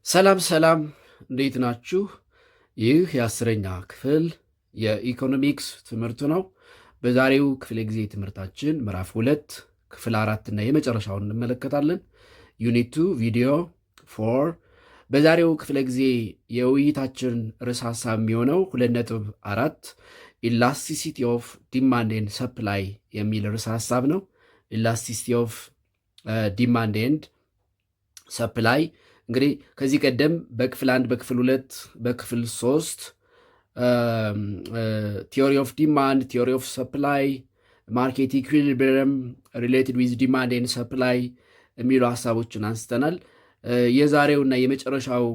ሰላም ሰላም፣ እንዴት ናችሁ? ይህ የአስረኛ ክፍል የኢኮኖሚክስ ትምህርት ነው። በዛሬው ክፍለ ጊዜ ትምህርታችን ምዕራፍ 2 ክፍል 4 እና የመጨረሻውን እንመለከታለን። ዩኒት 2 ቪዲዮ 4። በዛሬው ክፍለ ጊዜ የውይይታችን ርዕስ ሀሳብ የሚሆነው 2.4 ኢላስቲሲቲ ኦፍ ዲማንድ ኤንድ ሰፕላይ የሚል ርዕስ ሀሳብ ነው። ኢላስቲሲቲ ኦፍ ዲማንድ ኤንድ ሰፕላይ እንግዲህ ከዚህ ቀደም በክፍል 1 በክፍል 2 በክፍል 3 ቲዮሪ ኦፍ ዲማንድ፣ ቲዮሪ ኦፍ ሰፕላይ፣ ማርኬት ኢኩሊብሪየም ሪሌትድ ዊዝ ዲማንድ ኤንድ ሰፕላይ የሚሉ ሀሳቦችን አንስተናል። የዛሬውና የመጨረሻው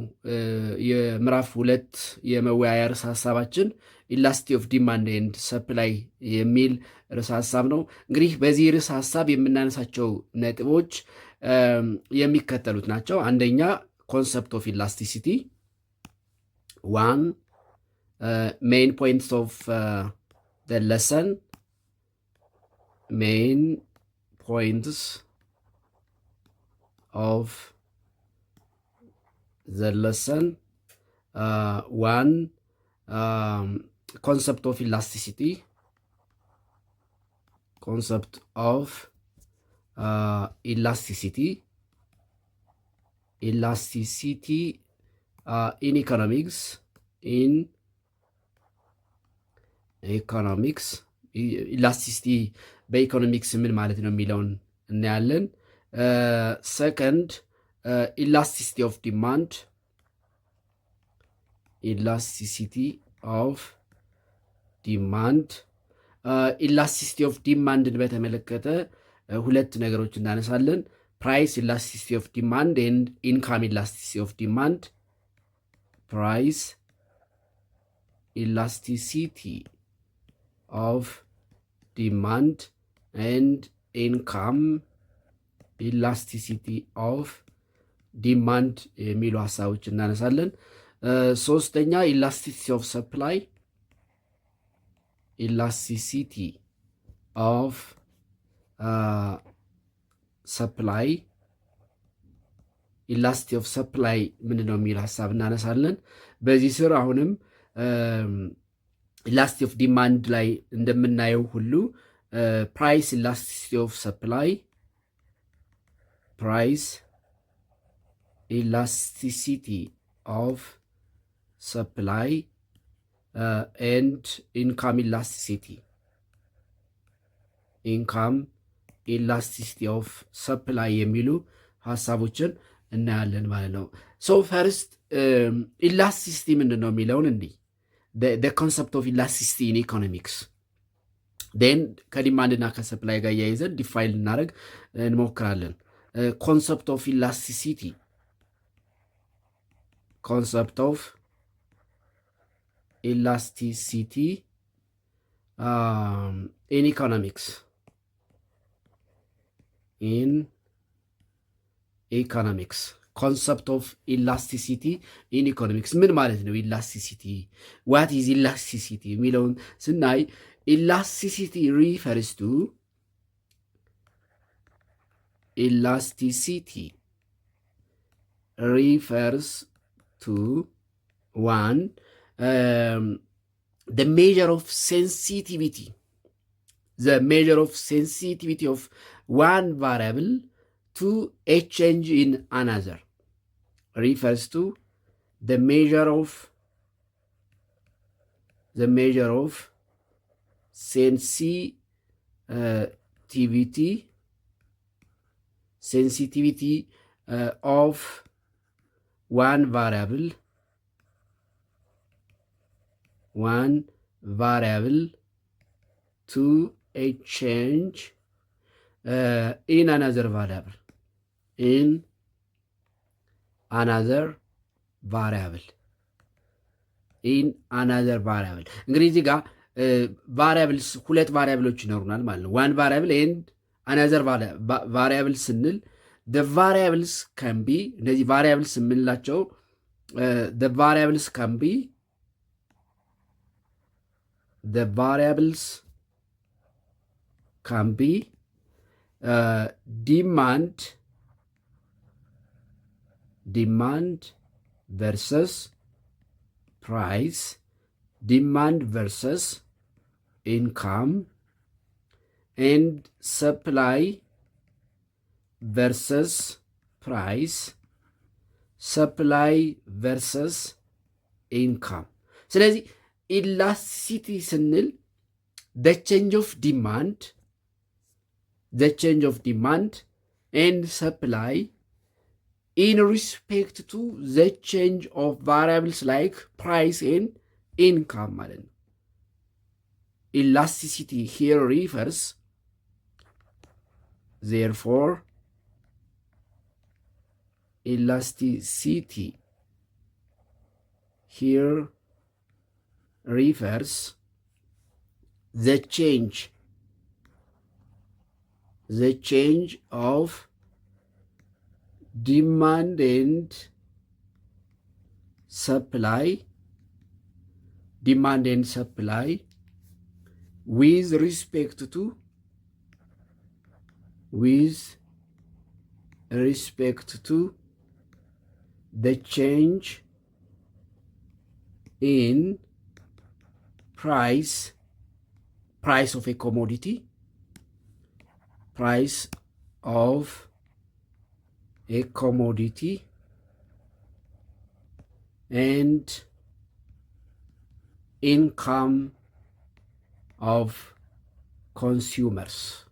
የምዕራፍ 2 የመወያያ ርዕስ ሀሳባችን ኢላስቲሲቲ ኦፍ ዲማንድ ኤንድ ሰፕላይ የሚል ርዕስ ሀሳብ ነው። እንግዲህ በዚህ ርዕስ ሀሳብ የምናነሳቸው ነጥቦች የሚከተሉት ናቸው። አንደኛ ኮንሰፕት ኦፍ ኢላስቲሲቲ፣ ዋን ሜይን ፖይንትስ ኦፍ ዘ ለሰን፣ ሜይን ፖይንትስ ኦፍ ዘ ለሰን፣ ዋን ኮንሰፕት ኦፍ ኢላስቲሲቲ፣ ኮንሰፕት ኦፍ elasticity in economics, ኢላስቲሲቲ በኢኮኖሚክስ ምን ማለት ነው የሚለውን እናያለን። ሰከንድ ኢላስቲሲቲ ኦፍ ዲማንድ፣ ኢላስቲሲቲ ኦፍ ዲማንድ፣ ኢላስቲሲቲ ኦፍ ዲማንድን በተመለከተ ሁለት ነገሮች እናነሳለን። ፕራይስ ኢላስቲሲቲ ኦፍ ዲማንድ ኤንድ ኢንካም ኢላስቲሲቲ ኦፍ ዲማንድ። ፕራይስ ኢላስቲሲቲ ኦፍ ዲማንድ ኤንድ ኢንካም ኢላስቲሲቲ ኦፍ ዲማንድ የሚሉ ሀሳቦች እናነሳለን። ሶስተኛ ኢላስቲሲቲ ኦፍ ሰፕላይ፣ ኢላስቲሲቲ ኦፍ ሰፕላይ፣ ኢላስቲሲቲ ኦፍ ሰፕላይ ምንድን ነው የሚል ሀሳብ እናነሳለን። በዚህ ስር አሁንም ኢላስቲሲቲ ኦፍ ዲማንድ ላይ እንደምናየው ሁሉ ፕራይስ ኢላስቲሲቲ ኦፍ ሰፕላይ፣ ፕራይስ ኢላስቲሲቲ ኦፍ ሰፕላይ ኤንድ ኢንካም ኢላስቲሲቲ፣ ኢንካም ኢላስቲሲቲ ኦፍ ሰፕላይ የሚሉ ሀሳቦችን እናያለን ማለት ነው። ሶ ፈርስት ኢላስቲሲቲ ምንድን ነው የሚለውን እንዲህ ኮንሰፕት ኦፍ ኢላስቲሲቲ ኢን ኢኮኖሚክስ ን ከዲማንድና ከሰፕላይ ጋር እያይዘን ዲፋይን ልናደርግ እንሞክራለን። ኮንሰፕት ኦፍ ኢላስቲሲቲ፣ ኮንሰፕት ኦፍ ኢላስቲሲቲ ኢን ኢኮኖሚክስ፣ ኢን ኢኮኖሚክስ፣ ኮንሰፕት ኦፍ ኢላስቲሲቲ ኢን ኢኮኖሚክስ ምን ማለት ነው? ኢላስቲሲቲ ዋት ኢዝ ኢላስቲሲቲ የሚለውን ስናይ ኢላስቲሲቲ ሪፈርስ ቱ ኢላስቲሲቲ ሪፈርስ ቱ ዋን the measure of sensitivity, the measure of sensitivity of one variable to a change in another, refers to the measure of sensitivity of one variable to a change in another variable, እንግዲህ እዚህ ጋር ቫሪያብልስ ሁለት ቫሪያብሎች ይኖሩናል ማለት ነው። ዋን ቫሪያብል ኤንድ አናዘር ቫሪያብል ስንል ቫሪያብልስ ካን ቢ፣ እነዚህ ቫሪያብልስ የምንላቸው ቫሪያብልስ ካን ቢ the variables can be demand versus price, demand versus income, and supply versus price, supply versus income። ስለዚህ ኢላስቲሲቲ ስንል the change of demand and supply in respect to the change of variables like price and income ማለት ነው። Elasticity here refers, therefore, elasticity here refers the change of demand and supply with respect to the change in price of a commodity, and income of consumers.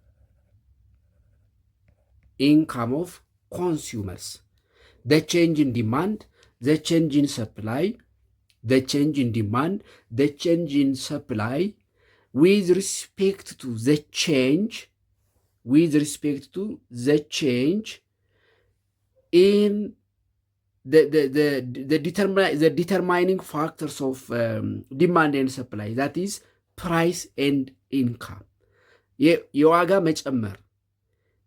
The change in demand, the change in supply, the change in demand, the change in supply with respect to the change in the determining factors of demand and supply, that is price and income. የዋጋ መጨመር፣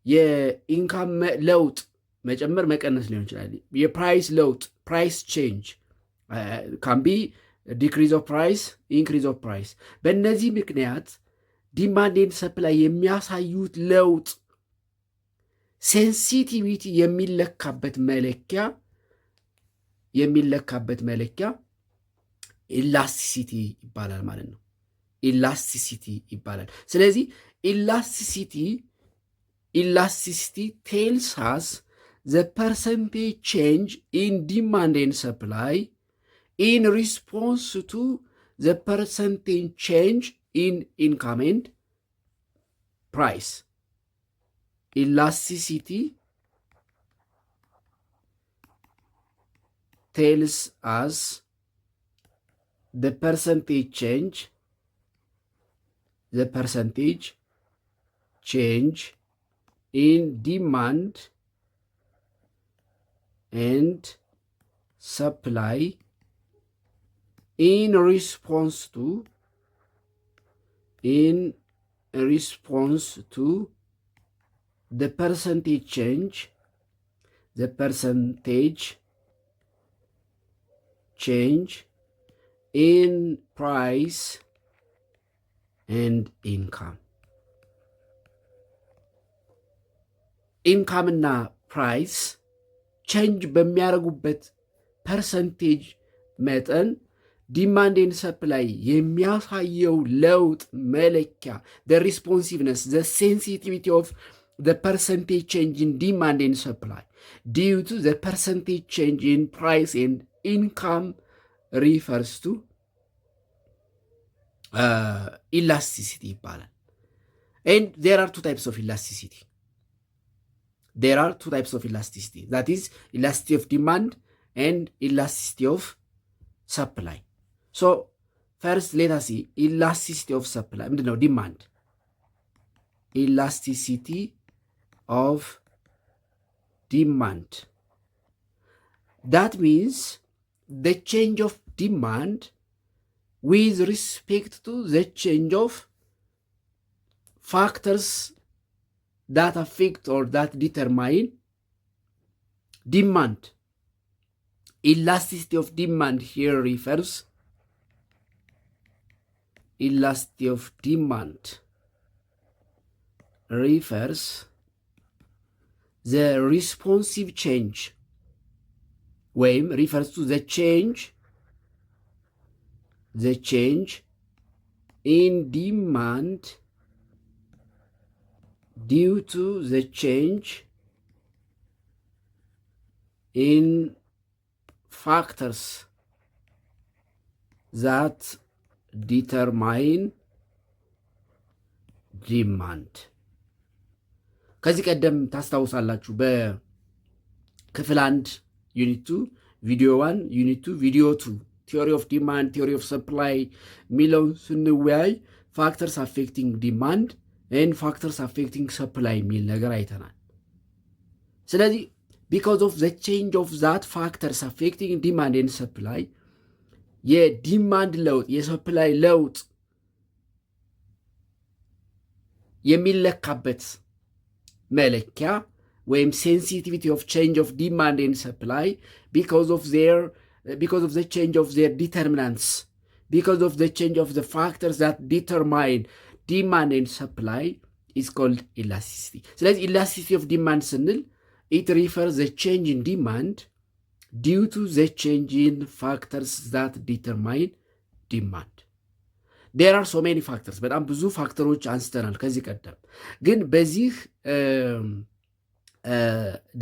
የኢንካም ለውጥ መጨመር መቀነስ ሊሆን ይችላል። የፕራይስ ለውጥ ፕራይስ ቼንጅ ካን ቢ ዲክሪዝ ኦፍ ፕራይስ፣ ኢንክሪዝ ኦፍ ፕራይስ። በእነዚህ ምክንያት ዲማንድ ኤንድ ሰፕላይ የሚያሳዩት ለውጥ ሴንሲቲቪቲ የሚለካበት መለኪያ ኢላስቲሲቲ ይባላል ማለት ነው። ኢላስቲሲቲ ይባላል። ስለዚህ ኢላስቲሲቲ ቴልስ አስ the percentage change in demand and supply in response to the percentage change in income and price. Elasticity tells us the percentage change in demand and supply in response to the percentage change in price and income. ኢንካም እና ፕራይስ ቼንጅ በሚያደርጉበት ፐርሰንቴጅ መጠን ዲማንድ ኤንድ ሰፕላይ የሚያሳየው ለውጥ መለኪያ the responsiveness, the sensitivity of the percentage change in demand and supply due to the percentage change in price and income refers to elasticity ይባላል። And there are two types of elasticity. That is elasticity of demand and elasticity of supply. So first let us see elasticity of supply. ምንድነው? demand. Elasticity of demand. That means the change of demand with respect to the change of factors that affect or that determine demand. Elasticity of demand here refers the responsive change ወይም refers to the change in demand due to the change in factors that determine demand። ከዚህ ቀደም ታስታውሳላችሁ በክፍል 1 ዩኒት 2 ቪዲዮ 1 ዩኒት 2 ቪዲዮ 2 ቲዮሪ ኦፍ ዲማንድ ቲዮሪ ኦፍ ሰፕላይ የሚለውን ስንወያይ ፋክተርስ አፌክቲንግ ዲማንድ ኤንድ ፋክተርስ አፌክቲንግ ሰፕላይ የሚል ነገር አይተናል። ስለዚህ ቢኮዝ ኦፍ ዘ ቼንጅ ኦፍ ዛት ፋክተርስ አፌክቲንግ ዲማንድ ኤንድ ሰፕላይ የዲማንድ ለውጥ የሰፕላይ ለውጥ የሚለካበት መለኪያ ወይም ሴንሲቲቪቲ ኦፍ ቼንጅ ኦፍ ዲማንድ ኤንድ ሰፕላይ because of the change of their determinants, because of the change of the factors that determine demand and supply is called elasticity. ስለዚህ elasticity of demand ስንል it refers the change in demand due to the change in factors that determine demand. There are so many factors. በጣም ብዙ ፋክተሮች አንስተናል ከዚህ ቀደም። ግን በዚህ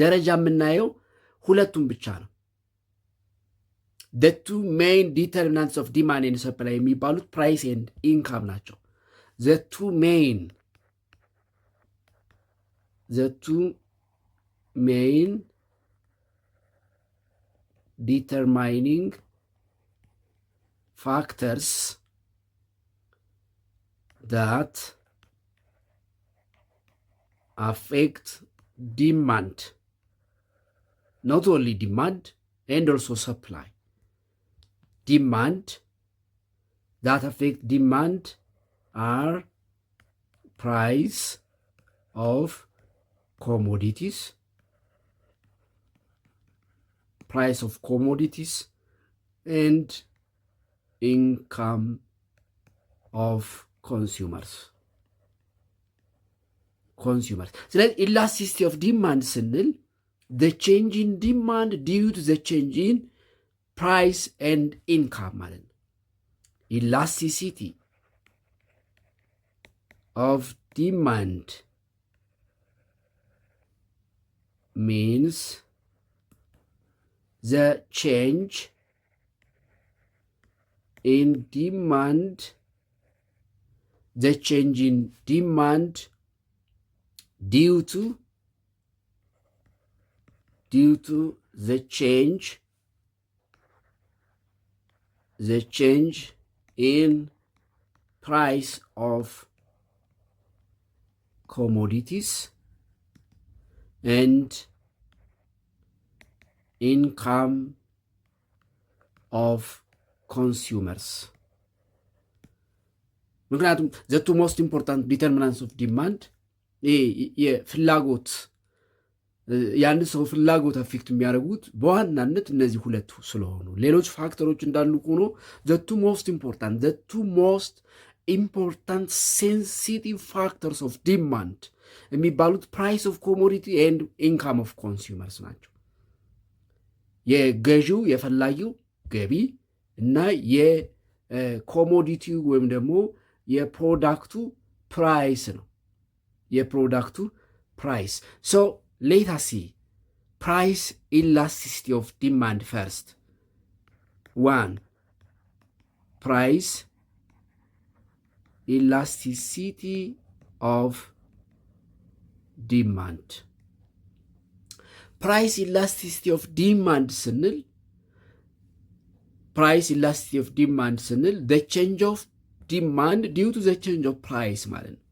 ደረጃ የምናየው ሁለቱም ብቻ ነው። the two main determinants of demand and supply የሚባሉት price and income ናቸው። the two main determining factors that affect demand, not only demand and also supply. Demand that affect demand are price of commodities and income of consumers. ስለዚህ elasticity of demand ስንል the change in demand due to the change in price and income ማለት ነው። elasticity of demand means the change in demand due to the change in price of commodities and income of consumers. ምክንያቱም the two most important determinants of demand የፍላጎት የአንድ ሰው ፍላጎት አፌክት የሚያደርጉት በዋናነት እነዚህ ሁለቱ ስለሆኑ ሌሎች ፋክተሮች እንዳሉ ሆኖ the two most important sensitive factors of demand የሚባሉት price of commodity and income of consumers ናቸው። የገዢው የፈላጊው ገቢ እና የኮሞዲቲው ወይም ደግሞ የፕሮዳክቱ ፕራይስ ነው። የፕሮዳክቱ ፕራይስ so let us see price elasticity of demand first. 1. Price elasticity of demand. Price elasticity of demand ስንል the change of demand due to the change of price ማለት ነው።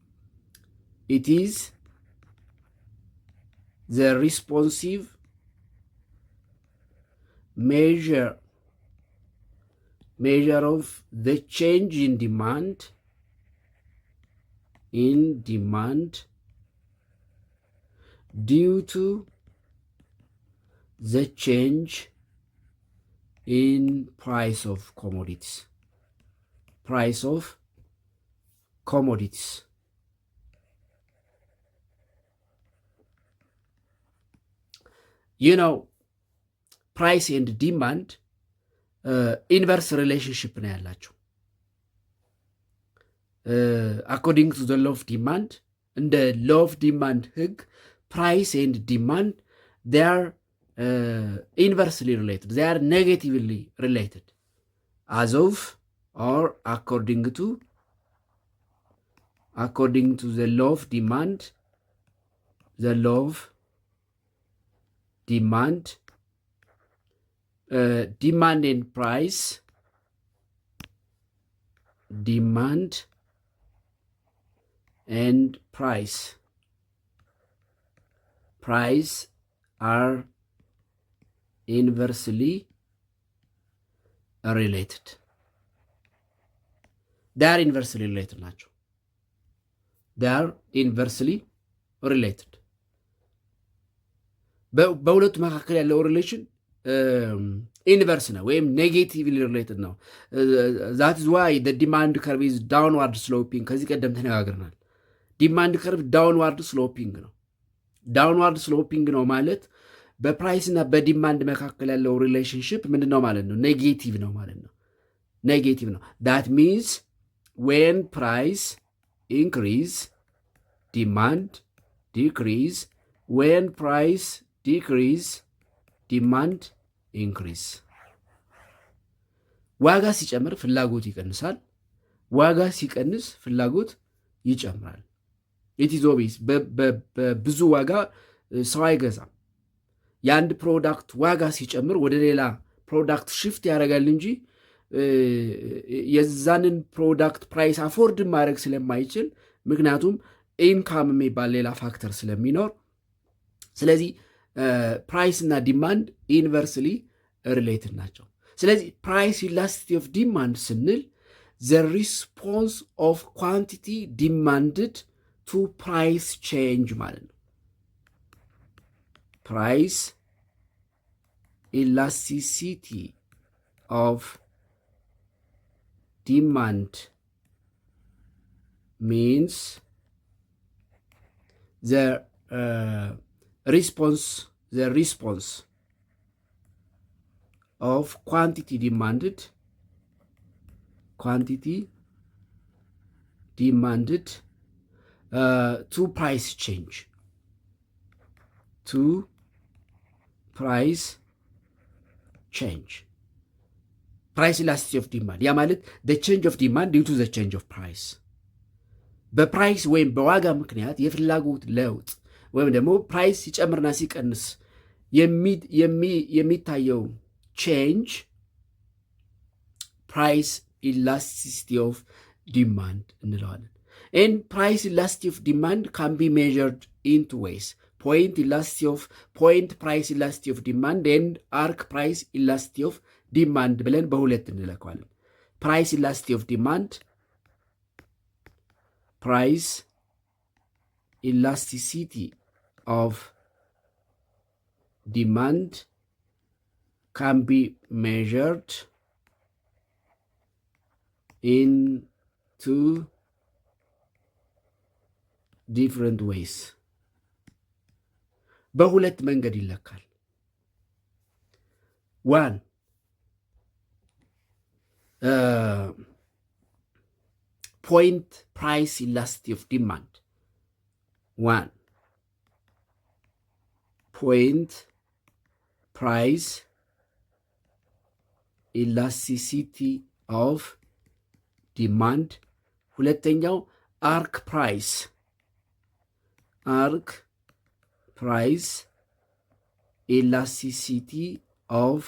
It is the responsive measure of the change in demand due to the change in price of commodities. You know, ፕራይስ ኤንድ ዲማንድ ኢንቨርስ ሪሌሽንሽፕ ነው ያላቸው። አኮርዲንግ ቱ ዘ ሎ ኦፍ ዲማንድ እንደ ሎ ኦፍ ዲማንድ ህግ ፕራይስ ኤንድ ዲማንድ they are inversely related, they are negatively related as of or according to the law of demand, the law of demand, demand and price, demand and price are inversely related. they are inversely related ናቸው። they are inversely related በሁለቱ መካከል ያለው ሪሌሽን ኢንቨርስ ነው ወይም ኔጌቲቭሊ ሪሌትድ ነው። that is why the demand curve is downward sloping። ከዚህ ቀደም ተነጋግረናል። ዲማንድ ከርቭ ዳውንዋርድ ስሎፒንግ ነው። ዳውንዋርድ ስሎፒንግ ነው ማለት በፕራይስ እና በዲማንድ መካከል ያለው ሪሌሽንሽፕ ምንድን ነው ማለት ነው? ኔጌቲቭ ነው ማለት ነው። ኔጌቲቭ ነው። that means when price increase demand decrease, when price decrease demand increase። ዋጋ ሲጨምር ፍላጎት ይቀንሳል፣ ዋጋ ሲቀንስ ፍላጎት ይጨምራል። it is obvious። በብዙ ዋጋ ሰው አይገዛም። የአንድ ፕሮዳክት ዋጋ ሲጨምር ወደ ሌላ ፕሮዳክት ሽፍት ያደርጋል እንጂ የዛንን ፕሮዳክት ፕራይስ አፎርድ ማድረግ ስለማይችል፣ ምክንያቱም ኢንካም የሚባል ሌላ ፋክተር ስለሚኖር። ስለዚህ ፕራይስ እና ዲማንድ ኢንቨርስሊ ሪሌትድ ናቸው። ስለዚህ ፕራይስ ኢላስቲሲቲ ኦፍ ዲማንድ ስንል the response of quantity demanded to price change ማለት ነው። price elasticity of demand means the response of quantity demanded to price change, to price change. price elasticity of demand ያ ማለት the change of demand due to the change of price። በፕራይስ ወይም በዋጋ ምክንያት የፍላጎት ለውጥ ወይም ደግሞ ፕራይስ ሲጨምርና ሲቀንስ የሚታየው ቼንጅ ፕራይስ elasticity of demand እንለዋለን። and price elasticity of demand can be measured in two ways: point price elasticity of demand and arc price elasticity of demand ብለን በሁለት እንለካዋለን። price elasticity of demand can be measured in two different ways። በሁለት መንገድ ይለካል። one point price elasticity of demand. One point price elasticity of demand። ሁለተኛው arc price elasticity of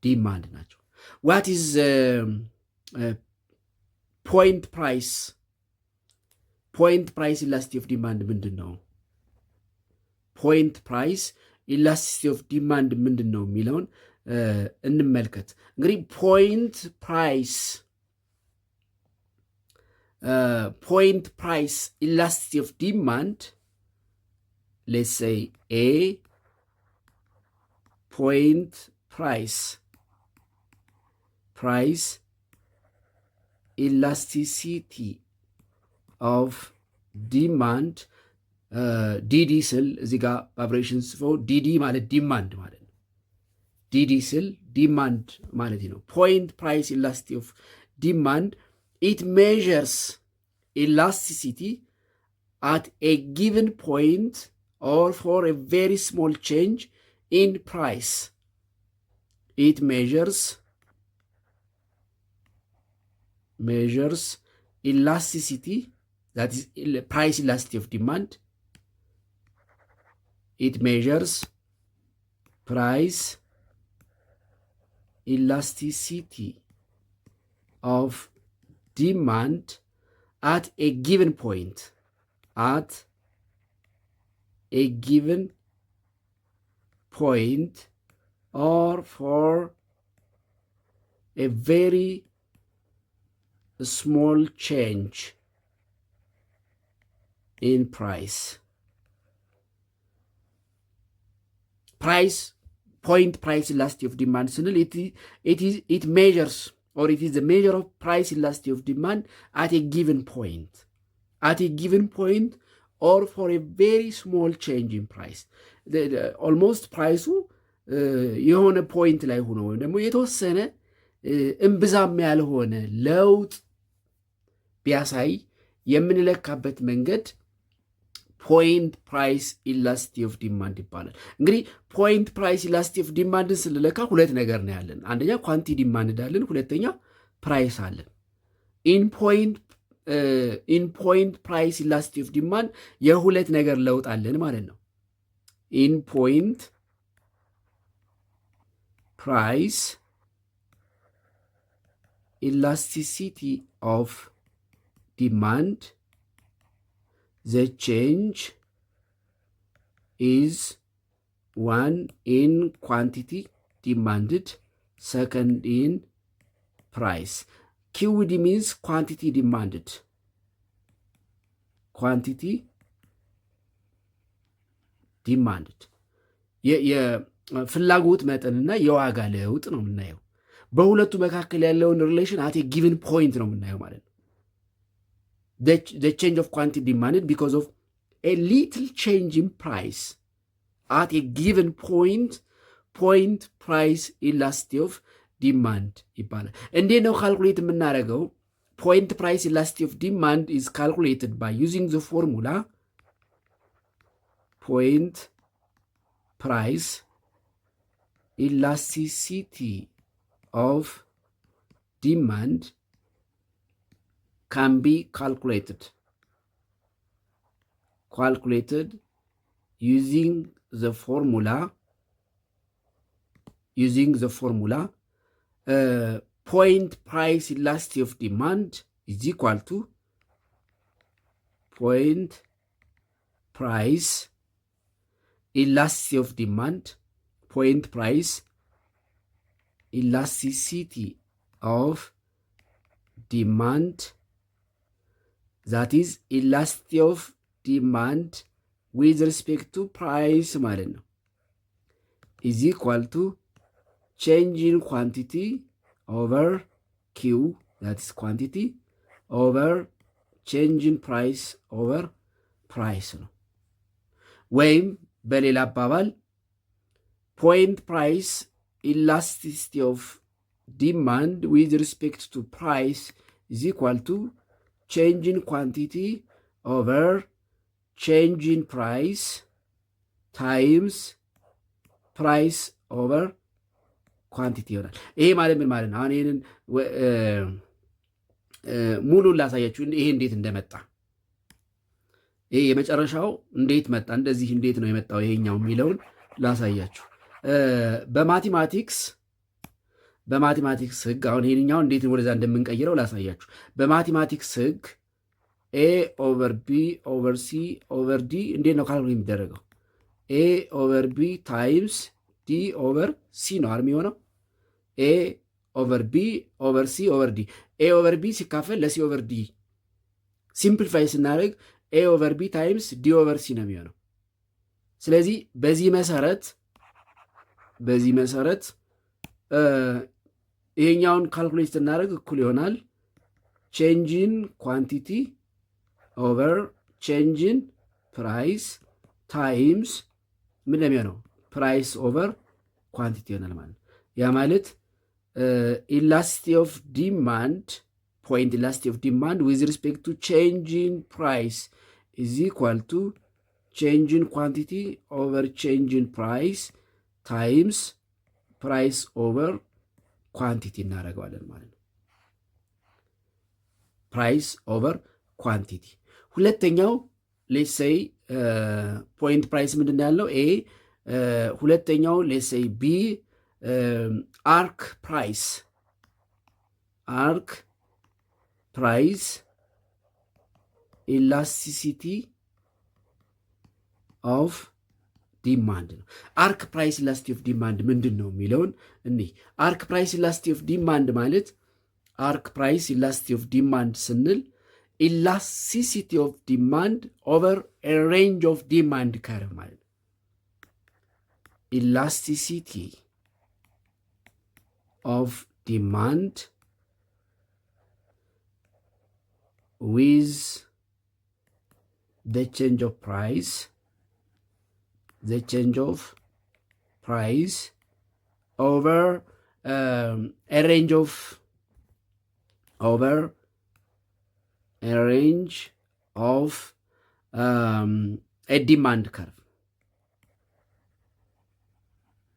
demand ናቸው። what is point price elasticity of demand ምንድን ነው? point price elasticity of demand ምንድን ነው የሚለውን እንመልከት። እንግዲህ point price elasticity of demand, let's say A point price elasticity of demand ዲዲ ስል እዚህ ጋር ቫይብሬሽን ጽፎ ዲዲ ማለት ዲማንድ ማለት ነው። ዲዲ ስል ዲማንድ ማለት ነው። ፖይንት ፕራይስ ኢላስቲሲቲ ኦፍ ዲማንድ ኢት ሜዠርስ ኢላስቲሲቲ at a given point or for a very small change in price. It measures elasticity, that is price elasticity of demand. It measures price elasticity of demand at a given point. At a given point or for a very small change in price. Point price elasticity of demand. It measures, or it is the measure of price elasticity of demand at a given point. At a given point or for a very small change in price. Almost price የሆነ ፖይንት ላይ ሆኖ ወይም ደግሞ የተወሰነ እምብዛም ያልሆነ ለውጥ ቢያሳይ የምንለካበት መንገድ ፖይንት ፕራይስ ኢላስቲሲቲ ኦፍ ዲማንድ ይባላል። እንግዲህ ፖይንት ፕራይስ ኢላስቲሲቲ ኦፍ ዲማንድን ስንለካ ሁለት ነገር ነው ያለን። አንደኛ ኳንቲ ዲማንድ አለን፣ ሁለተኛ ፕራይስ አለን። ኢን ፖይንት ፕራይስ ኢላስቲሲቲ ኦፍ ዲማንድ የሁለት ነገር ለውጥ አለን ማለት ነው። ኢን ፖይንት ፕራይስ ኢላስቲሲቲ ኦፍ ዲማንድ the change is one in quantity demanded, second in price. QD means quantity demanded. Quantity demanded. የፍላጎት መጠንና የዋጋ ለውጥ ነው የምናየው። በሁለቱ መካከል ያለውን ሪሌሽን አት ጊቭን ፖይንት ነው የምናየው ማለት ነው። The change of quantity demanded because of a little change in price at a given point price elasticity of demand ይባላል። እንዴት ነው ካልኩሌት የምናደርገው? point price elasticity of demand is calculated by using the formula point price elasticity of demand can be calculated using the formula point price elasticity of demand is equal to point price elasticity of demand, point price elasticity of demand, that is elasticity of demand with respect to price ማለት ነው, is equal to change in quantity over Q, that is quantity, over change in price over price ነው። ወይም በሌላ አባባል point price elasticity of demand with respect to price is equal to change in quantity over change in price times price over quantity ይሆናል። ይሄ ማለት ምን ማለት ነው? አሁን ይሄንን ሙሉን ላሳያችሁ፣ ይሄ እንዴት እንደመጣ። ይሄ የመጨረሻው እንዴት መጣ፣ እንደዚህ እንዴት ነው የመጣው ይሄኛው የሚለውን ላሳያችሁ። በማቴማቲክስ ህግ አሁን ይሄኛው እንዴት ወደዛ እንደምንቀይረው ላሳያችሁ። በማቴማቲክስ ህግ ኤ ኦቨር ቢ ኦቨር ሲ ኦቨር ዲ እንዴት ነው ካልኩሌት የሚደረገው? ኤ ኦቨር ቢ ታይምስ ዲ ኦቨር ሲ ነው አይደል የሚሆነው? ኤ ኦቨር ቢ ኦቨር ሲ ኦቨር ዲ። ኤ ኦቨር ቢ ሲካፈል ለሲ ኦቨር ዲ ሲምፕሊፋይ ስናደርግ ኤ ኦቨር ቢ ታይምስ ዲ ኦቨር ሲ ነው የሚሆነው። ስለዚህ በዚህ መሰረት ይሄኛውን ካልኩሌት ስናደርግ እኩል ይሆናል ቼንጅን ኳንቲቲ ኦቨር ቼንጅን ፕራይስ ታይምስ ምን ነው የሚሆነው? ፕራይስ ኦቨር ኳንቲቲ ይሆናል ማለት ነው። ያ ማለት ኢላስቲሲቲ ኦፍ ዲማንድ point elasticity of demand with respect to change in price is equal to change in quantity over change in price times price over quantity እናደርገዋለን ማለት ነው። price over quantity። ሁለተኛው let's say point price ምንድን ያለው a ሁለተኛው let's say b arc price elasticity of demand ነው። አርክ ፕራይስ ኢላስቲሲቲ ኦፍ ዲማንድ ምንድን ነው የሚለውን እኒህ አርክ ፕራይስ ኢላስቲሲቲ ኦፍ ዲማንድ ማለት አርክ ፕራይስ ኢላስቲሲቲ ኦፍ ዲማንድ ስንል ኢላስቲሲቲ ኦፍ ዲማንድ ኦቨር ኤ ሬንጅ ኦፍ ዲማንድ ከርቭ ማለት ነው። ኢላስቲሲቲ ኦፍ ዲማንድ with the change of price over a range of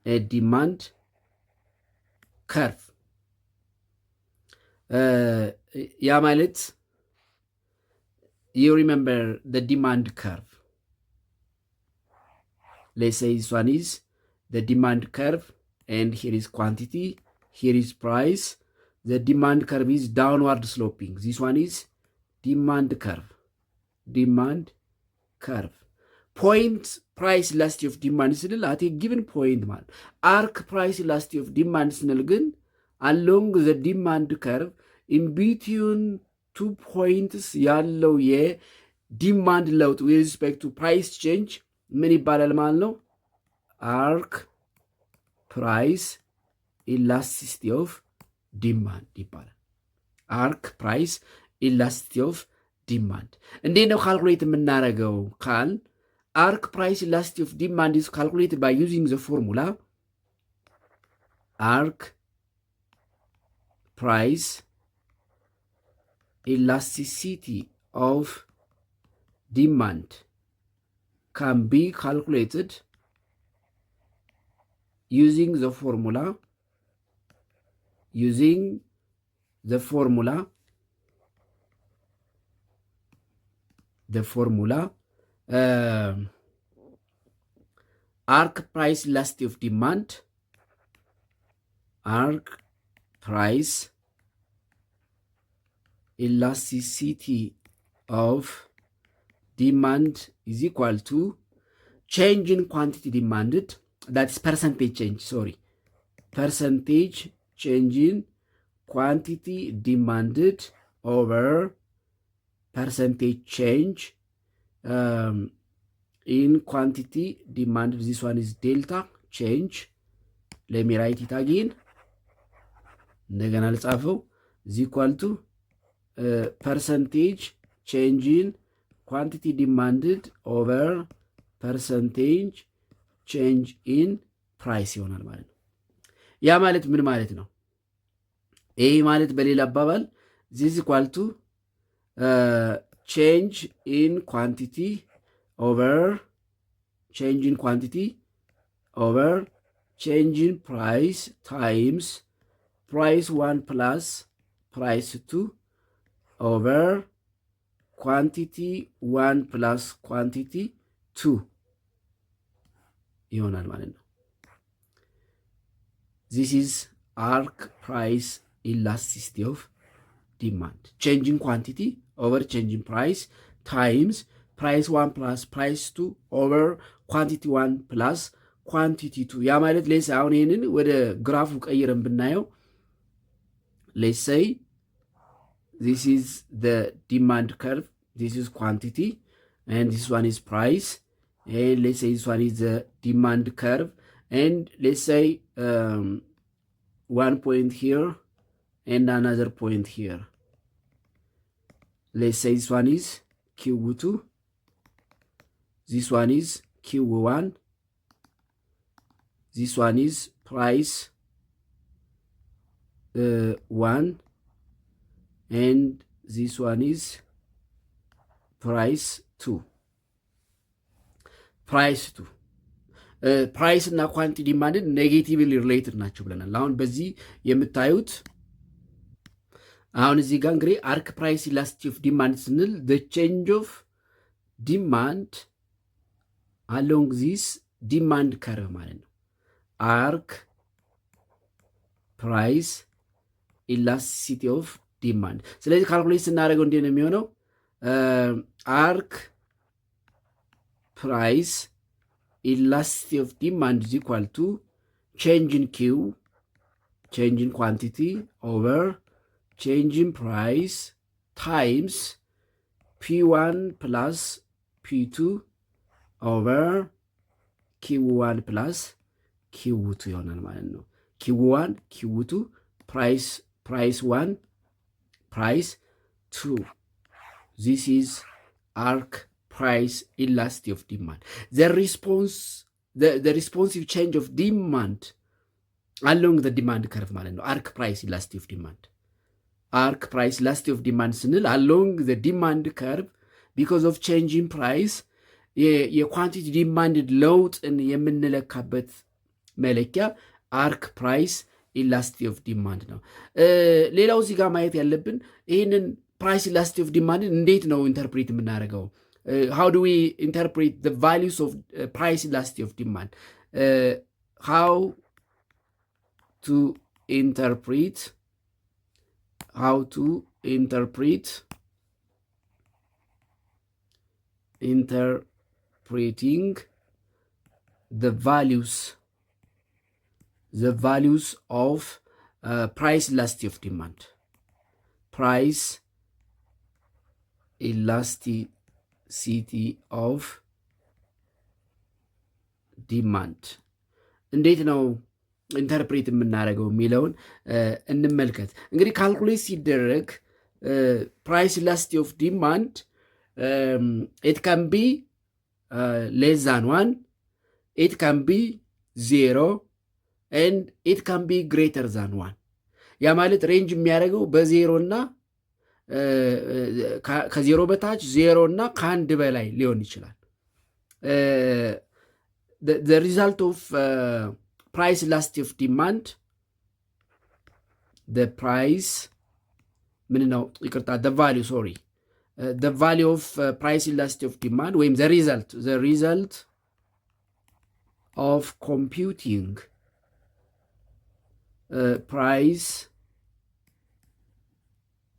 a demand curve, ያ ማለት you remember the demand curve. Let's say this one is the demand curve and here is quantity, here is price. The demand curve is downward sloping. This one is demand curve. Point price elasticity of demand ስንል at a given point ማለት arc price elasticity of demand ስንል ግን along the demand curve in between 2 points ያለው የዲማንድ ለውጥ with respect to price change ምን ይባላል ማለት ነው? arc price elasticity of demand ይባላል። arc price elasticity of demand እንዴት ነው ካልኩሌት የምናደርገው ካል arc price elasticity of demand is calculated by using the formula arc price elasticity of demand can be calculated using the formula arc price elasticity of demand elasticity of demand is equal to change in quantity demanded, that's percentage change in quantity demanded over percentage change in quantity demanded. This one is delta change. Let me write it again. እንደገና ልጻፈው is equal to percentage change in quantity demanded over percentage change in price ይሆናል ማለት ነው። ያ ማለት ምን ማለት ነው? ይህ ማለት በሌላ አባባል this is equal to change in quantity over change in price times price 1 plus price 2 over quantity 1 plus quantity 2 ይሆናል ማለት ነው። This is arc price elasticity of demand. Changing quantity over changing price times price 1 plus price 2 over quantity 1 plus quantity 2 ያ ማለት ሌስ አሁን ይህንን ወደ ግራፉ ቀይረን ብናየው let's say this is the demand curve, this is quantity, and this one is price, and let's say this one is the demand curve, and let's say 1 point here and another point here. Let's say this one is Q2, this one is Q1, this one is price 1 and this one is price 2 ፕራይስ 2 ፕራይስ እና ኳንቲ ዲማንድን ኔጌቲቭሊ ሪሌትድ ናቸው ብለናል። አሁን በዚህ የምታዩት አሁን እዚህ ጋር እንግዲህ አርክ ፕራይስ ኢላስቲሲቲ ኦፍ ዲማንድ ስንል the change of demand along this demand curve ማለት ነው። አርክ ፕራይስ ኢላስቲሲቲ ኦፍ ዲማንድ። ስለዚህ ካልኩሌት ስናደርገው እንዴት ነው የሚሆነው? አርክ ፕራይስ elasticity of demand is equal to change in Q, change in quantity over change in price times P1 plus P2 over Q1 plus Q2 ይሆናል ማለት ነው። Q1 Q2 price 1 price 2. This is arc price elasticity of demand. The responsive change of demand along the demand curve ማለት ነው። arc price elasticity of demand. arc price elasticity of demand ስንል along the demand curve because of change in price የኳንቲቲ ዲማንድ ለውጥን የምንለካበት መለኪያ arc price elasticity of demand ነው። ሌላው እዚህ ጋር ማየት ያለብን ይህንን price elasticity of demand እንዴት ነው ኢንተርፕሬት የምናደርገው? How do we interpret the values of price elasticity of demand? How to interpreting the values of price elasticity of demand. Price elasticity of demand እንዴት ነው ኢንተርፕሬት የምናደርገው የሚለውን እንመልከት። እንግዲህ ካልኩሌት ሲደረግ ፕራይስ ኢላስቲሲቲ ኦፍ ዲማንድ it can be less than 1, it can be 0 and it can be greater than 1። ያ ማለት ሬንጅ የሚያደርገው በዜሮ እና ከዜሮ በታች 0 እና ከአንድ በላይ ሊሆን ይችላል። the result of price elasticity of demand, the value of price elasticity of demand ወይም the result of computing price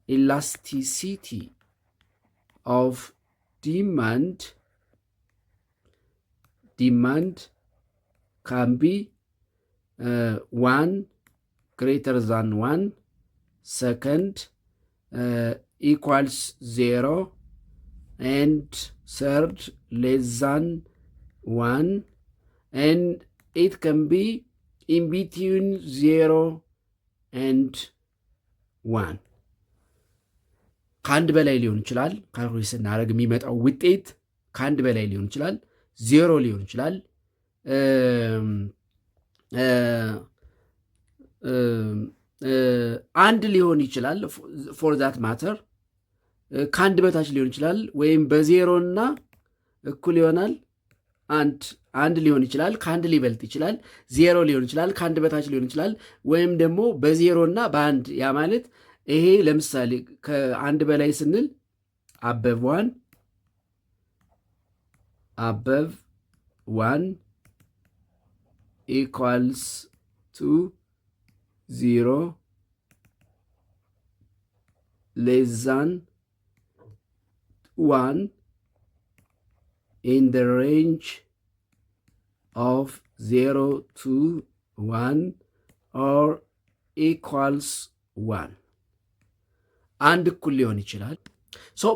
elasticity of demand can be 1 greater than 1, second equals 0, and third less than 1, and it can be in between 0 and 1። ከአንድ በላይ ሊሆን ይችላል። ካልኩሌት ስናደርግ የሚመጣው ውጤት ከአንድ በላይ ሊሆን ይችላል፣ 0 ሊሆን ይችላል፣ አንድ ሊሆን ይችላል፣ ፎር ዛት ማተር ከአንድ በታች ሊሆን ይችላል፣ ወይም በዜሮ እና እኩል ይሆናል አንድ ሊሆን ይችላል፣ ከአንድ ሊበልጥ ይችላል፣ 0 ሊሆን ይችላል፣ ከአንድ በታች ሊሆን ይችላል፣ ወይም ደግሞ በዜሮ እና በአንድ። ያ ማለት ይሄ ለምሳሌ ከአንድ በላይ ስንል above 1 equals to 0, less than 1 in the range of 0 to 1 or equals 1 አንድ እኩል ሊሆን ይችላል።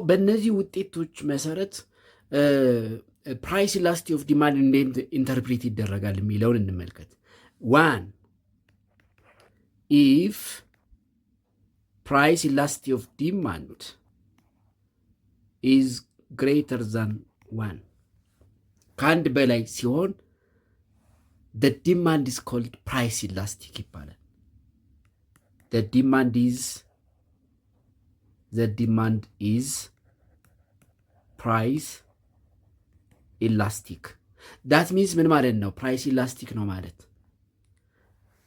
በእነዚህ ውጤቶች መሰረት ፕራይስ ኢላስቲሲቲ ኦፍ ዲማንድ እንዴት ኢንተርፕሬት ይደረጋል የሚለውን እንመልከት። 1 if price elasticity of demand is greater than 1 ከአንድ በላይ ሲሆን the demand is called price elastic ይባላል። the demand is price elastic that means ምን ማለት ነው? price elastic ነው ማለት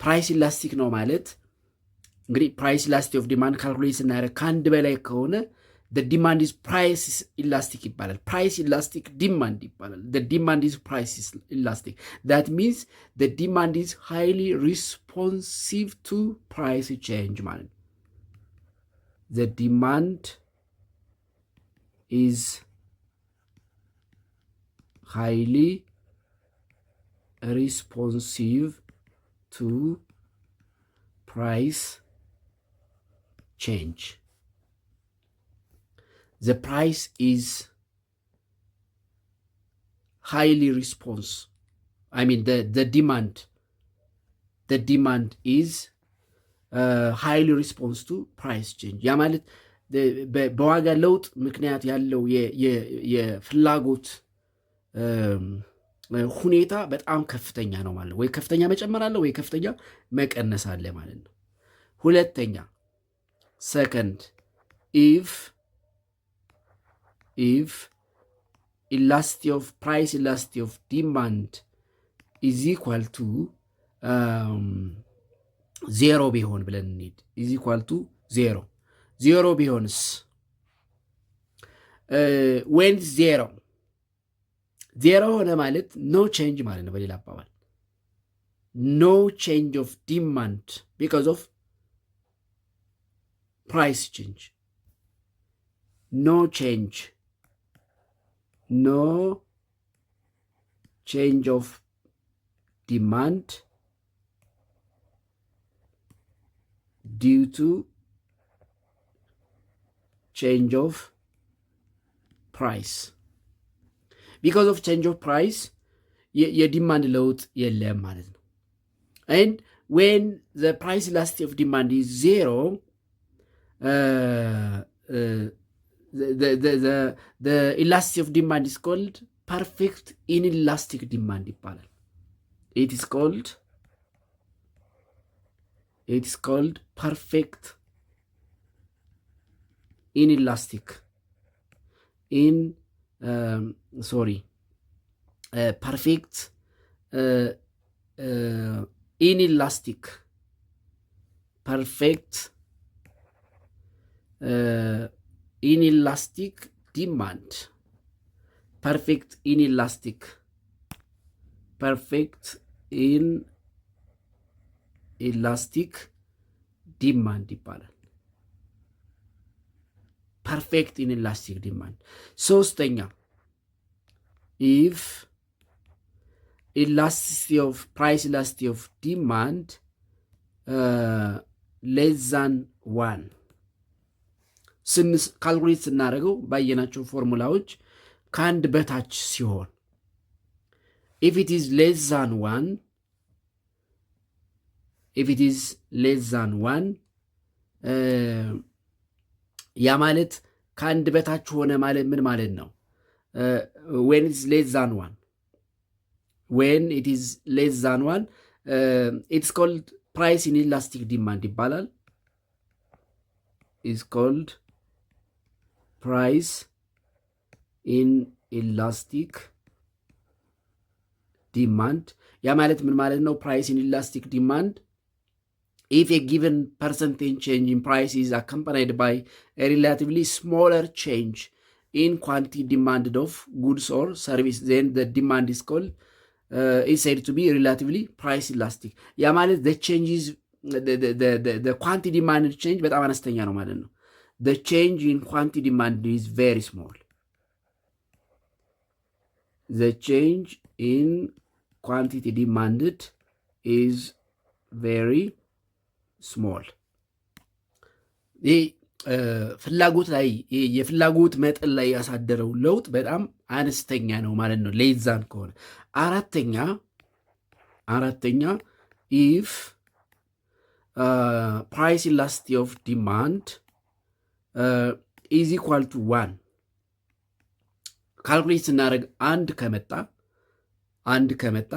price elastic ነው ማለት እንግዲህ price elastic of demand calculate ስናደርግ ከአንድ በላይ ከሆነ the demand is price elastic ይባላል። price elastic demand ይባላል። the demand is price elastic that means the demand is highly responsive to price change ማለት ነው። the demand is highly responsive to price change. The price is highly responsive. I mean the demand is highly responsive to price change. ያ ማለት በዋጋ ለውጥ ምክንያት ያለው የፍላጎት ሁኔታ በጣም ከፍተኛ ነው ማለት ነው። ወይ ከፍተኛ መጨመር አለ ወይ ከፍተኛ መቀነስ አለ ማለት ነው። ሁለተኛ second if elasticity of price elasticity of demand is equal to zero ቢሆን ብለን እንሂድ is equal to zero ቢሆንስ when zero ሆነ ማለት no change ማለት ነው። በሌላ አባባል no change of demand because of price change. No change of demand due to change of price. Because of change of price የዲማንድ ለውጥ የለም ማለት ነው። and when the price elasticity of demand is zero the elasticity of demand is called perfect inelastic demand ይባላል። it is called perfect inelastic perfect inelastic perfect inelastic demand perfect inelastic demand ይባላል። perfect inelastic demand ሶስተኛ if price elasticity of demand less than 1 ካልኩሌት ስናደርገው ባየናቸው ፎርሙላዎች ከአንድ በታች ሲሆን if it is less than 1 ያ ማለት ከአንድ በታች ሆነ ማለት ምን ማለት ነው? when it is less than 1 it's called price inelastic demand ይባላል። is called price inelastic demand ያ ማለት ምን ማለት ነው? price inelastic demand if a given percentage change in price is accompanied by a relatively smaller change in quantity demanded of goods or service then the demand is said to be relatively price elastic ያ ማለት the changes the quantity demanded change በጣም አነስተኛ ነው ማለት ነው። the change in quantity demand is very small. The change in quantity demanded is very small. ፍላጎት ላይ የፍላጎት መጠን ላይ ያሳደረው ለውጥ በጣም አነስተኛ ነው ማለት ነው ሌዛን ከሆነ። አራተኛ if price elasticity of demand is equal to 1 ካልኩሌት ስናደርግ አንድ ከመጣ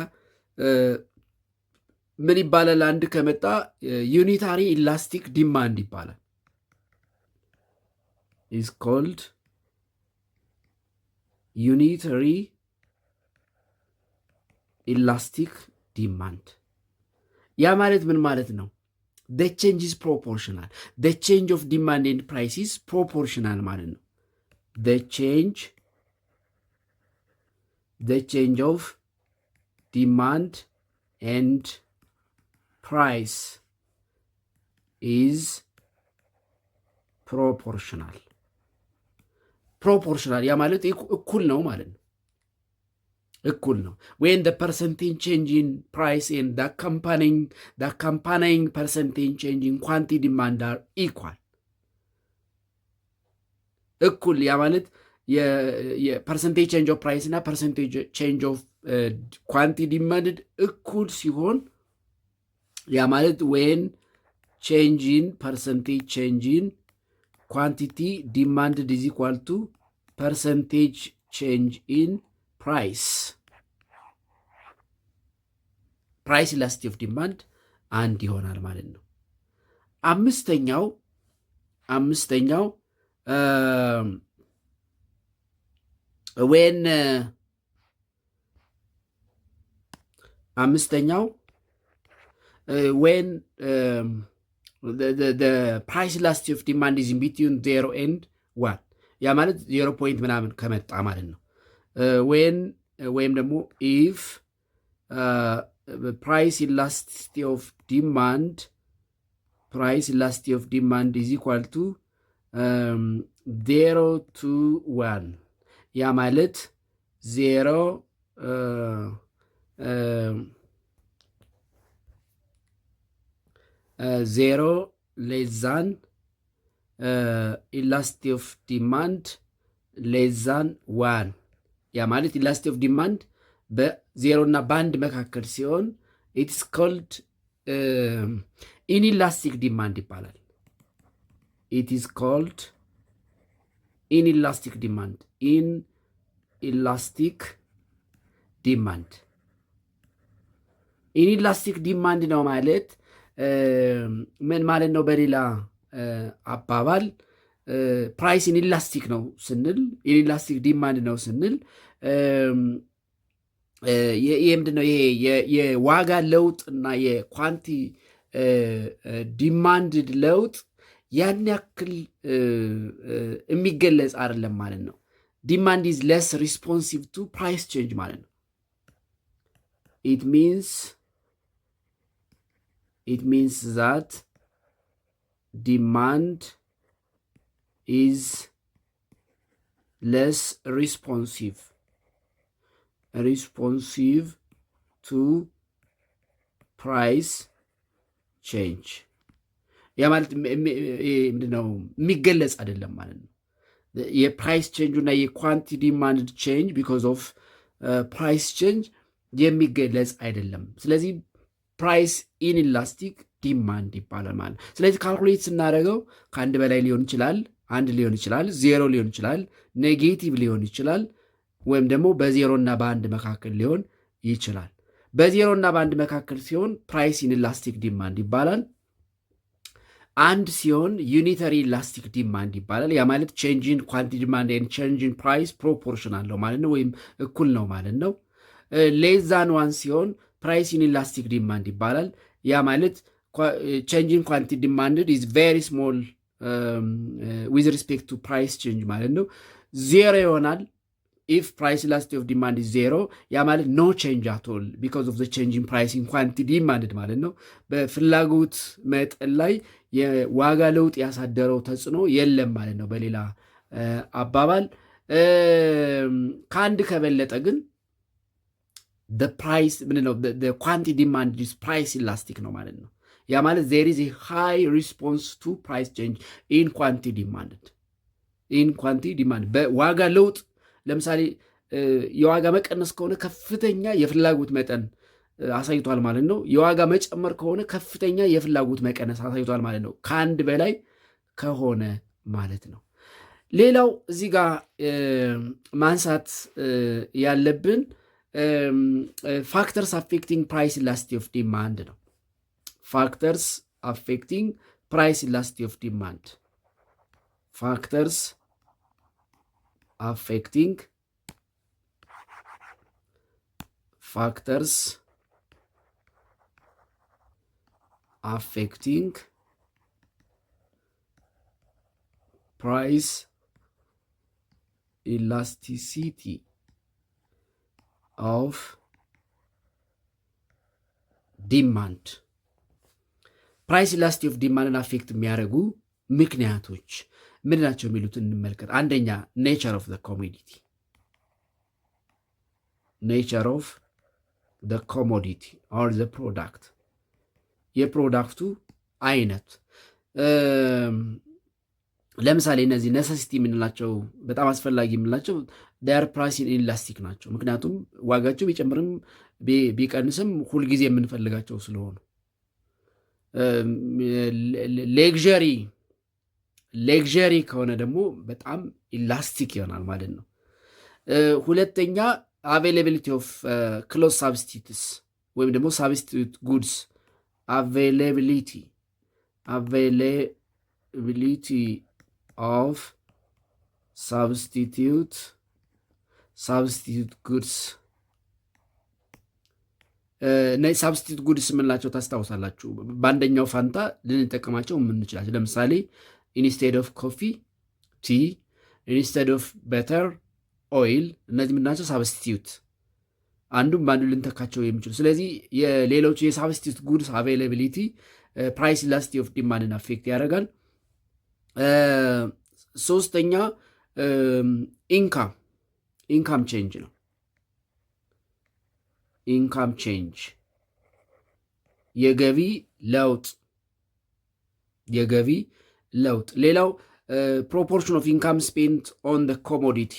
ምን ይባላል? አንድ ከመጣ ዩኒታሪ ኢላስቲክ ዲማንድ ይባላል። is called unitary elastic demand። ያ ማለት ምን ማለት ነው? the change is proportional. the change of demand and price is proportional ማለት ነው። the change of demand and price is proportional ያ ማለት እኩል ነው ማለት ነው። እኩል ነው። when the percentage change in price and the accompanying percentage change in quantity demand are equal እኩል ያ ማለት የፐርሰንቴጅ ቼንጅ ኦፍ ፕራይስ እና ፐርሰንቴጅ ቼንጅ ኦፍ ኳንቲቲ ዲማንድ እኩል ሲሆን ያ ማለት ዌን ቼንጅ ኢን ፐርሰንቴጅ ቼንጅ ኢን ኳንቲቲ ዲማንድ ኢዝ ኢኳል ቱ ፐርሰንቴጅ ቼንጅ ኢን ፕራይስ ኢላስቲሲቲ ኦፍ ዲማንድ አንድ ይሆናል ማለት ነው። አምስተኛው when the price elasticity of demand is in between 0 and 1 ያ ማለት 0 point ምናምን ከመጣ ማለት ነው። ወይም ደግሞ if price elasticity of demand is equal to 0 to 1 ያ ማለት 0 less than elasticity of demand less than 1 ያ ማለት elasticity of demand በ0 እና በ1 መካከል ሲሆን it's called inelastic demand ይባላል። it is called inelastic demand inelastic demand ነው ማለት ምን ማለት ነው? በሌላ አባባል ፕራይስ ኢንኢላስቲክ ነው ስንል ኢንኢላስቲክ ዲማንድ ነው ስንል ይሄ ምንድነው? ይሄ የዋጋ ለውጥ እና የኳንቲ ዲማንድ ለውጥ ያን ያክል የሚገለጽ አይደለም ማለት ነው። ዲማንድ ኢዝ ሌስ ሪስፖንሲቭ ቱ ፕራይስ ቼንጅ ማለት ነው። it means that demand is less responsive to price change ያ ማለት ምንድነው? የሚገለጽ አይደለም ማለት ነው። የፕራይስ ቼንጅ እና የኳንቲ ዲማንድ ቼንጅ ቢኮዝ ኦፍ ፕራይስ ቼንጅ የሚገለጽ አይደለም። ስለዚህ ፕራይስ ኢንኢላስቲክ ዲማንድ ይባላል ማለት ነው። ስለዚህ ካልኩሌት ስናደርገው ከአንድ በላይ ሊሆን ይችላል፣ አንድ ሊሆን ይችላል፣ 0 ሊሆን ይችላል፣ ኔጌቲቭ ሊሆን ይችላል፣ ወይም ደግሞ በ0 እና በ1 መካከል ሊሆን ይችላል። በ0 እና በ1 መካከል ሲሆን ፕራይስ ኢንኢላስቲክ ዲማንድ ይባላል። አንድ ሲሆን ዩኒተሪ ኢላስቲክ ዲማንድ ይባላል። ያ ማለት ቼንጅን ኳንቲቲ ዲማንድ ኤንድ ቼንጅን ፕራይስ ፕሮፖርሽናል ነው ማለት ነው፣ ወይም እኩል ነው ማለት ነው። ሌስ ዛን 1 ሲሆን ፕራይስ ኢንኢላስቲክ ዲማንድ ይባላል። ያ ማለት ቼንጅን ኳንቲቲ ዲማንድ ኢዝ ቬሪ ስሞል ዊዝ ሪስፔክት ቱ ፕራይስ ቼንጅ ማለት ነው። 0 ይሆናል if price elasticity of demand is 0 ያ ማለት no change at all because of the change in price in quantity demanded ማለት ነው። በፍላጎት መጠን ላይ የዋጋ ለውጥ ያሳደረው ተጽዕኖ የለም ማለት ነው። በሌላ አባባል ከአንድ ከበለጠ ግን the price ምንድነው? the quantity demand is price elastic ነው ማለት ነው። ያ ማለት there is a high response to price change in quantity demand በዋጋ ለውጥ ለምሳሌ የዋጋ መቀነስ ከሆነ ከፍተኛ የፍላጎት መጠን አሳይቷል ማለት ነው። የዋጋ መጨመር ከሆነ ከፍተኛ የፍላጎት መቀነስ አሳይቷል ማለት ነው። ከአንድ በላይ ከሆነ ማለት ነው። ሌላው እዚህ ጋር ማንሳት ያለብን ፋክተርስ አፌክቲንግ ፕራይስ ኢላስቲሲቲ ኦፍ ዲማንድ ነው። ፋክተርስ አፌክቲንግ ፕራይስ ኢላስቲሲቲ ኦፍ ዲማንድ ፋክተርስ አፌክቲንግ ፕራይስ ኢላስቲሲቲ ኦፍ ዲማንድ ፕራይስ ኢላስቲሲቲ ኦፍ ዲማንድን አፌክት የሚያደርጉ ምክንያቶች ምን ናቸው የሚሉትን እንመልከት። አንደኛ ኔቸር ኦፍ ዘ ኮሞዲቲ ኔቸር ኦፍ ዘ ኮሞዲቲ ኦር ዘ ፕሮዳክት የፕሮዳክቱ አይነት። ለምሳሌ እነዚህ ነሰሲቲ የምንላቸው በጣም አስፈላጊ የምንላቸው ዳር ፕራይስ ኢላስቲክ ናቸው። ምክንያቱም ዋጋቸው ቢጨምርም ቢቀንስም ሁልጊዜ የምንፈልጋቸው ስለሆኑ። ሌግዠሪ ከሆነ ደግሞ በጣም ኢላስቲክ ይሆናል ማለት ነው። ሁለተኛ አቬይላቢሊቲ ኦፍ ክሎዝ ሳብስቲቱትስ ወይም ደግሞ ሳብስቲቱት ጉድስ አቬይላቢሊቲ ኦፍ ሳብስቲቱት ጉድስ እነዚህ ሳብስቲቱት ጉድስ የምንላቸው ታስታውሳላችሁ። በአንደኛው ፋንታ ልንጠቀማቸው የምንችላቸው ለምሳሌ ኢንስቴድ ኦፍ ኮፊ ቲ፣ ኢንስቴድ ኦፍ በተር ኦይል፣ እነዚህ የምንላቸው ሳብስቲቱት አንዱም በአንዱ ልንተካቸው የሚችሉ። ስለዚህ የሌሎቹ የሳብስቲቱት ጉድስ አቬይላቢሊቲ ፕራይስ ኢላስቲሲቲ ኦፍ ዲማንድን አፌክት ያደርጋል። ሶስተኛ ኢንካም ቼንጅ ነው። ኢንካም ቼንጅ የገቢ ለውጥ። ሌላው ፕሮፖርሽን ኦፍ ኢንካም ስፔንት ኦን ደ ኮሞዲቲ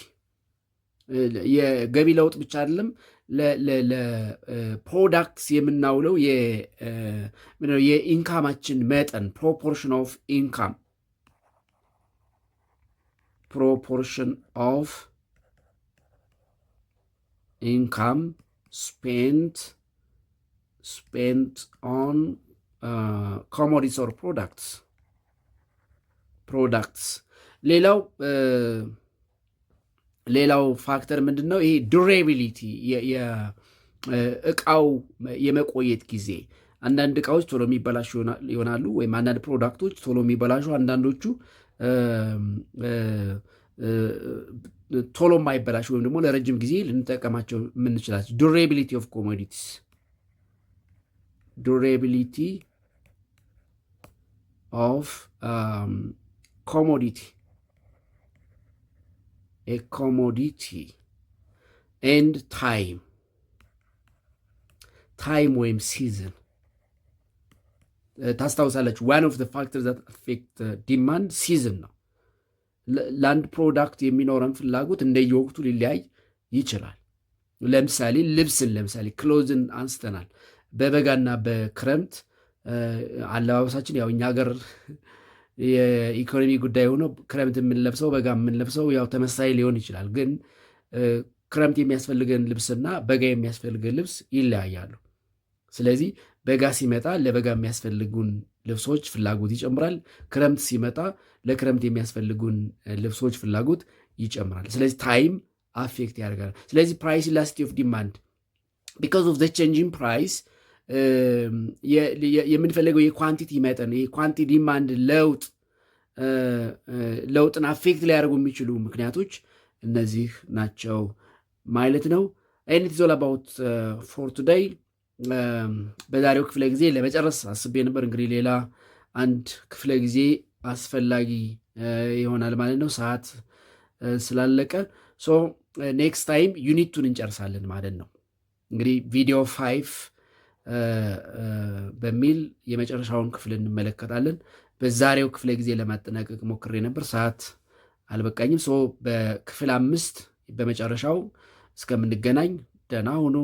የገቢ ለውጥ ብቻ አይደለም፣ ለፕሮዳክትስ የምናውለው የኢንካማችን መጠን ፕሮፖርሽን ኦፍ ኢንካም spent on commodities or products። ሌላው ፋክተር ምንድን ነው? ይሄ ዱሬቢሊቲ እቃው የመቆየት ጊዜ። አንዳንድ እቃዎች ቶሎ የሚበላሹ ይሆናሉ፣ ወይም አንዳንድ ፕሮዳክቶች ቶሎ የሚበላሹ፣ አንዳንዶቹ ቶሎ የማይበላሹ ወይም ደግሞ ለረጅም ጊዜ ልንጠቀማቸው የምንችላቸው። ዱሬቢሊቲ ኦፍ ኮሞዲቲስ ዱሬቢሊቲ ኦፍ ኮሞዲቲ ኤንድ ታይም ወይም ሲዝን። ታስታውሳለች ዋን ኦፍ ዘ ፋክተርስ ዛት አፌክት ዲማንድ ሲዝን ነው። ለአንድ ፕሮዳክት የሚኖረን ፍላጎት እንደየወቅቱ ሊለያይ ይችላል። ለምሳሌ ክሎዝን አንስተናል። በበጋና በክረምት አለባበሳችን ያው እኛ ሀገር የኢኮኖሚ ጉዳይ ሆኖ ክረምት የምንለብሰው በጋ የምንለብሰው ያው ተመሳሳይ ሊሆን ይችላል። ግን ክረምት የሚያስፈልገን ልብስና በጋ የሚያስፈልገን ልብስ ይለያያሉ። ስለዚህ በጋ ሲመጣ ለበጋ የሚያስፈልጉን ልብሶች ፍላጎት ይጨምራል። ክረምት ሲመጣ ለክረምት የሚያስፈልጉን ልብሶች ፍላጎት ይጨምራል። ስለዚህ ታይም አፌክት ያደርጋል። ስለዚህ ፕራይስ ኢላስቲሲቲ ኦፍ ዲማንድ ቢካዝ ኦፍ ዘ ቼንጂንግ ፕራይስ የምንፈልገው የኳንቲቲ መጠን የኳንቲ ዲማንድ ለውጥን አፌክት ሊያደርጉ የሚችሉ ምክንያቶች እነዚህ ናቸው ማለት ነው። ኤንድ ኢት ኢዝ ኦል አባውት ፎር ቱዴይ። በዛሬው ክፍለ ጊዜ ለመጨረስ አስቤ ነበር። እንግዲህ ሌላ አንድ ክፍለ ጊዜ አስፈላጊ ይሆናል ማለት ነው፣ ሰዓት ስላለቀ። ሶ ኔክስት ታይም ዩኒቱን እንጨርሳለን ማለት ነው። እንግዲህ ቪዲዮ 5 በሚል የመጨረሻውን ክፍል እንመለከታለን። በዛሬው ክፍለ ጊዜ ለማጠናቀቅ ሞክሬ ነበር፣ ሰዓት አልበቃኝም። ሶ በክፍል 5 በመጨረሻው እስከምንገናኝ ደህና ሁኑ።